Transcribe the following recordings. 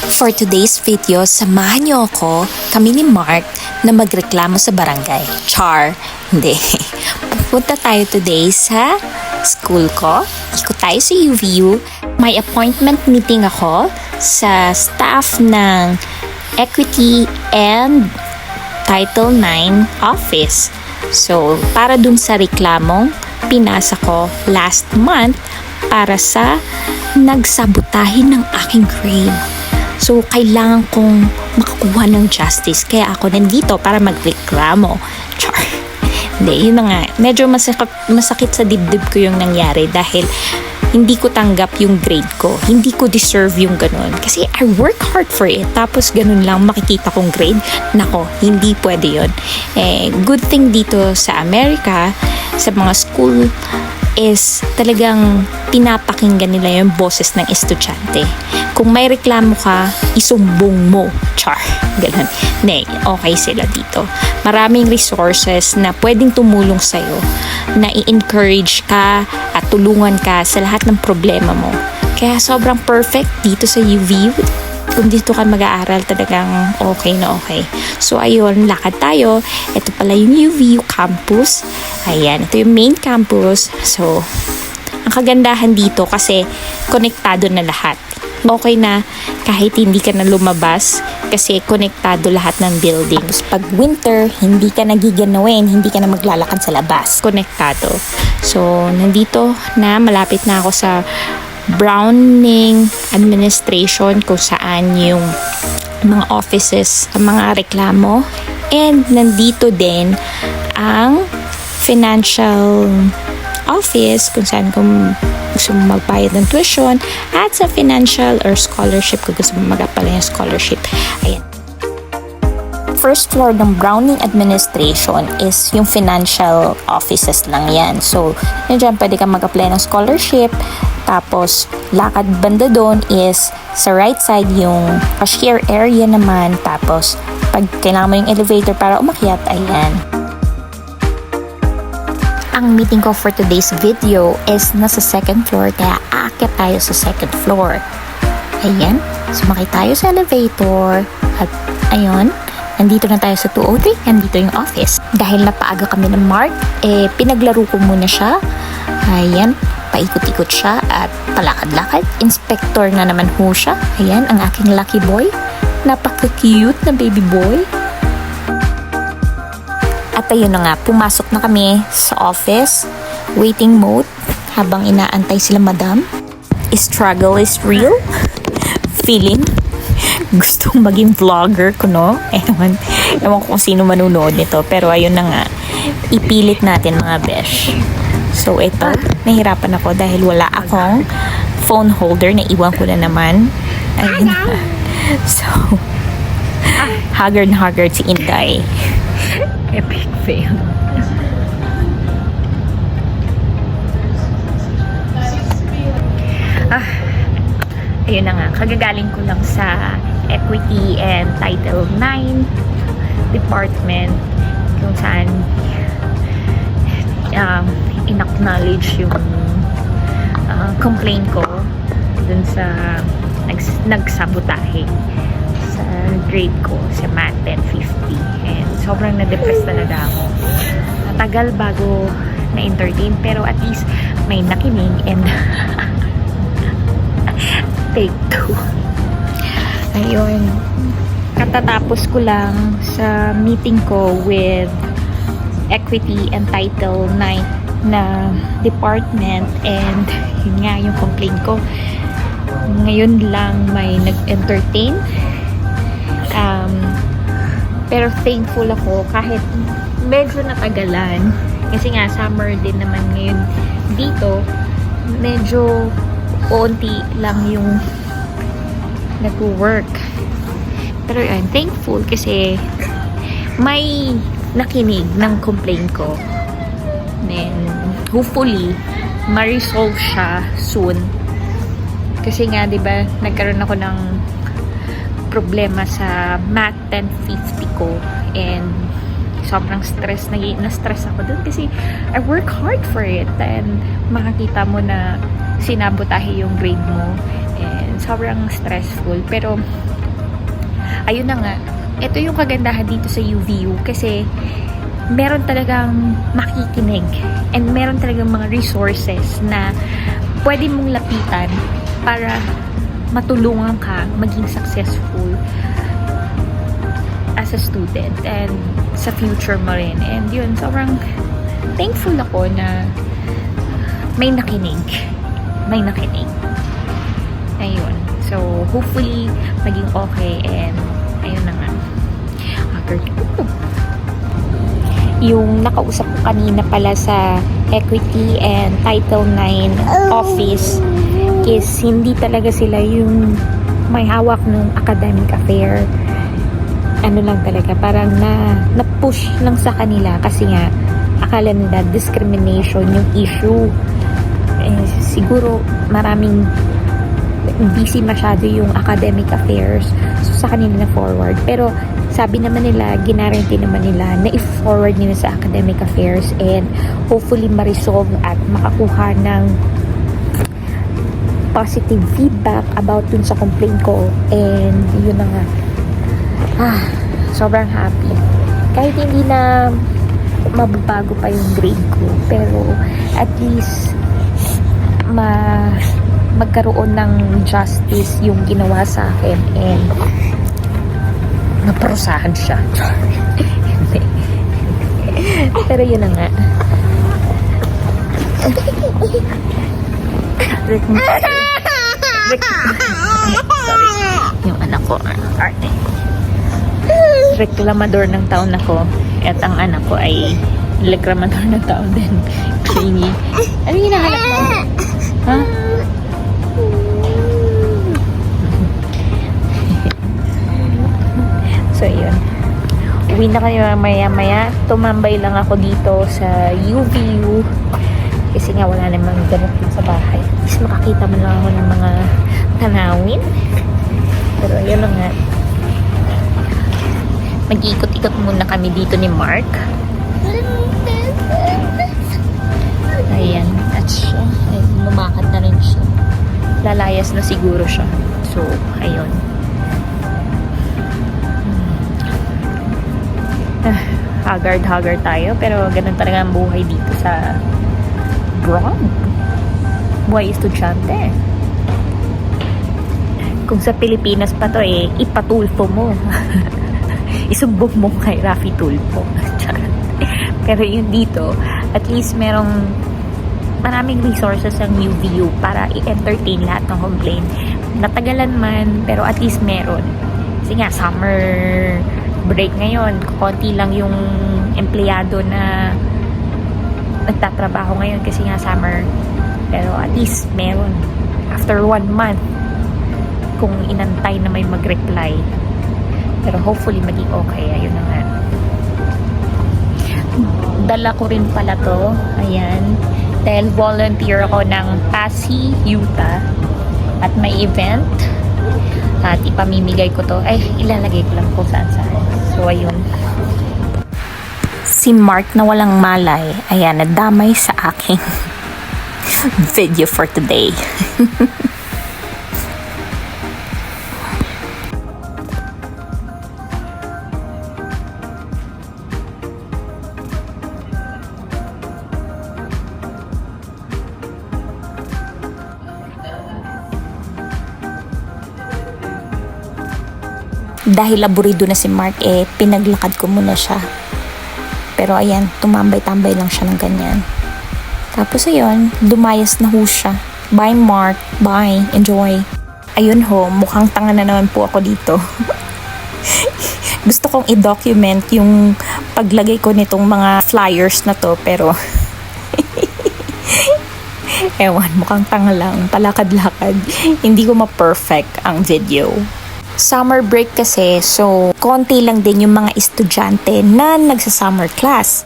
For today's video, samahan niyo ako, kami ni Mark, na magreklamo sa barangay. Char! Hindi. Pupunta tayo today sa school ko. Ikot tayo sa UVU. May appointment meeting ako sa staff ng Equity and Title IX office. So, para dun sa reklamong pinasa ko last month para sa nagsabotahin ng aking grade. So, kailangan kong makakuha ng justice. Kaya ako nandito para magreklamo. Char. Hindi, yun na nga. Medyo masakit sa dibdib ko yung nangyari dahil hindi ko tanggap yung grade ko. Hindi ko deserve yung ganun. Kasi I work hard for it. Tapos ganun lang makikita kong grade. Nako, hindi pwede yun. Good thing dito sa Amerika, sa mga school, is talagang pinapakinggan nila yung boses ng estudyante. Kung may reklamo ka, isumbong mo. Char. Ganun. Ne, okay sila dito. Maraming resources na pwedeng tumulong sa'yo, na i-encourage ka at tulungan ka sa lahat ng problema mo. Kaya sobrang perfect dito sa UVU. Kung dito ka mag-aaral, talagang okay na okay. So, ayun, lakad tayo. Ito pala yung UVU campus. Ayan, ito yung main campus. So, ang kagandahan dito kasi konektado na lahat. Okay na kahit hindi ka na lumabas kasi konektado lahat ng buildings. Pag winter, hindi ka nagiganawin, hindi ka na maglalakad sa labas. Konektado. So, nandito na, malapit na ako sa Browning Administration kung saan yung mga offices, ang mga reklamo. And nandito din ang financial office kung saan kung gusto mo magbayad ng tuition at sa financial or scholarship kung gusto mo mag-apply ng scholarship. Ayan. First floor ng Browning Administration is yung financial offices lang yan. So, dyan pwede ka mag-apply ng scholarship. Tapos, lakad banda doon is sa right side yung cashier area naman. Tapos, pag kailangan mo yung elevator para umakyat, ayan. Ang meeting ko for today's video is nasa second floor, kaya aakyat tayo sa second floor. Ayan, sumakay tayo sa elevator. At ayun, nandito na tayo sa 203, nandito yung office. Dahil napaaga kami ng Mark, pinaglaro ko muna siya. Ayan, paikot-ikot siya at palakad-lakad. Inspector na naman ho siya. Ayan, ang aking lucky boy. Napaka-cute na baby boy. At ayun na nga, pumasok na kami sa office. Waiting mode habang inaantay sila madam. Struggle is real. Feeling gustong maging vlogger ko, no? Ewan ko kung sino manunood nito. Pero ayun na nga, ipilit natin mga besh. So ito, nahirapan ako dahil wala akong phone holder na iwan ko na naman. Ayun na. So, haggard na haggard si Inday. Epic fail. Ayun na nga, kagagaling ko lang sa Equity and Title IX department kung saan in-acknowledge yung complaint ko dun sa nagsabotahe sa grade ko sa Math 1050, and sobrang na-depress talaga ako. Matagal bago na-entertain, pero at least may nakinig and take two. Ayun, katatapos ko lang sa meeting ko with Equity and Title IX na department, and yun nga yung complaint ko. Ngayon lang may nag-entertain. Pero thankful ako kahit medyo natagalan. Kasi nga summer din naman ngayon dito. Medyo onti lang yung nag-work. Pero yun, thankful kasi may nakinig ng complaint ko. Then, hopefully, ma-resolve siya soon. Kasi nga, di ba, nagkaroon ako ng problema sa Math 1050 ko. And, sobrang na-stress ako dun kasi I work hard for it. And, makakita mo na sinabotahe yung grade mo. And, sobrang stressful. Pero, ayun na nga, ito yung kagandahan dito sa UVU kasi meron talagang makikinig and meron talagang mga resources na pwede mong lapitan para matulungan ka maging successful as a student and sa future mo rin. And yun, sobrang thankful ako na may nakinig. Ayun. So, hopefully, maging okay and ayun na nga. Yung nakausap ko kanina pala sa Equity and Title 9 office is hindi talaga sila yung may hawak ng academic affair. Ano lang talaga, parang na-push lang sa kanila kasi nga akala nila discrimination yung issue. Siguro maraming busy masyado yung academic affairs, so sa kanila na forward. Pero sabi naman nila, ginaranti naman nila na i-forward nila sa academic affairs and hopefully ma-resolve at makakuha ng positive feedback about dun sa complaint ko. And yun na nga, sobrang happy. Kahit hindi na mababago pa yung grade ko, pero at least magkaroon ng justice yung ginawa sa akin and naparusahan siya. Pero yun na nga. Yung anak ko, arte. Reklamador ng taon ako at ang anak ko ay reklamador ng taon din. Clingy. Ano yung hinahanap mo? Ha? So, yun. Uwi na kayo maya-maya. Tumambay lang ako dito sa UVU. Kasi nga wala namang ganap sa bahay. At least makakita mo lang ako ng mga tanawin. Pero yun lang nga. Mag-iikot-ikot muna kami dito ni Mark. Ayan. At siya. Ay, lumakad na rin siya. Lalayas na siguro siya. So, ayun. Haggard tayo, pero ganun talaga ang buhay dito sa abroad. Buhay estudyante. Kung sa Pilipinas pa to ipatulfo mo. Isumbong mo kay Rafi Tulfo. Pero yun dito, at least maraming resources ang UVU para i-entertain lahat ng complaint. Natagalan man, pero at least meron. Kasi nga, summer break ngayon, konti lang yung empleyado na nagtatrabaho ngayon kasi nga summer. Pero at least meron. After 1 month, kung inantay na may mag-reply. Pero hopefully maging okay. Ayun na nga. Dala ko rin pala to. Ayan. Dahil volunteer ako ng Passi, Utah. At may event. At ipamimigay ko to. Ay, ilalagay ko lang kung saan-saan. So, ayun. Si Mark na walang malay, ayan, nadamay sa aking video for today. Dahil laborido na si Mark, pinaglakad ko muna siya. Pero ayan, tumambay-tambay lang siya ng ganyan. Tapos ayun, dumayas na ho siya. Bye Mark, bye, enjoy. Ayun ho, mukhang tanga na naman po ako dito. Gusto kong i-document yung paglagay ko nitong mga flyers na to, pero ewan, mukhang tanga lang, palakad-lakad. Hindi ko ma-perfect ang video. Summer break kasi, so konti lang din yung mga estudyante na nagsa-summer class.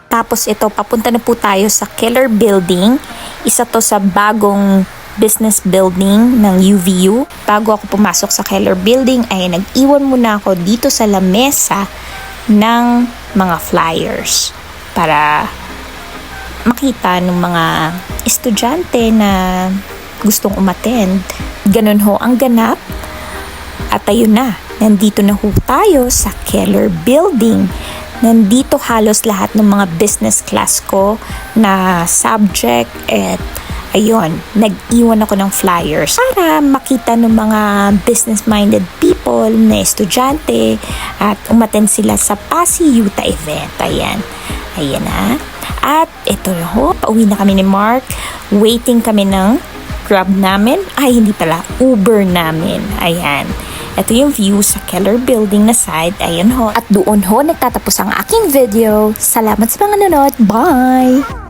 Tapos ito, papunta na po tayo sa Keller Building. Isa to sa bagong business building ng UVU. Bago ako pumasok sa Keller Building, ay nag-iwan muna ako dito sa lamesa ng mga flyers para makita ng mga estudyante na gustong umattend. Ganun ho ang ganap. At ayun na, Nandito na ho tayo sa Keller Building. Nandito halos lahat ng mga business class ko na subject at ayun, nag-iwan ako ng flyers para makita ng mga business-minded people na estudyante at umattend sila sa Pasay Yuta event. Ayan na. At ito na ho, pauwi na kami ni Mark. Waiting kami ng Grab namin. Ay, hindi pala, Uber namin. Ayan. Ito yung view sa Keller Building na side. Ayan ho. At doon ho nagtatapos ang aking video. Salamat sa mga nanonood. Bye!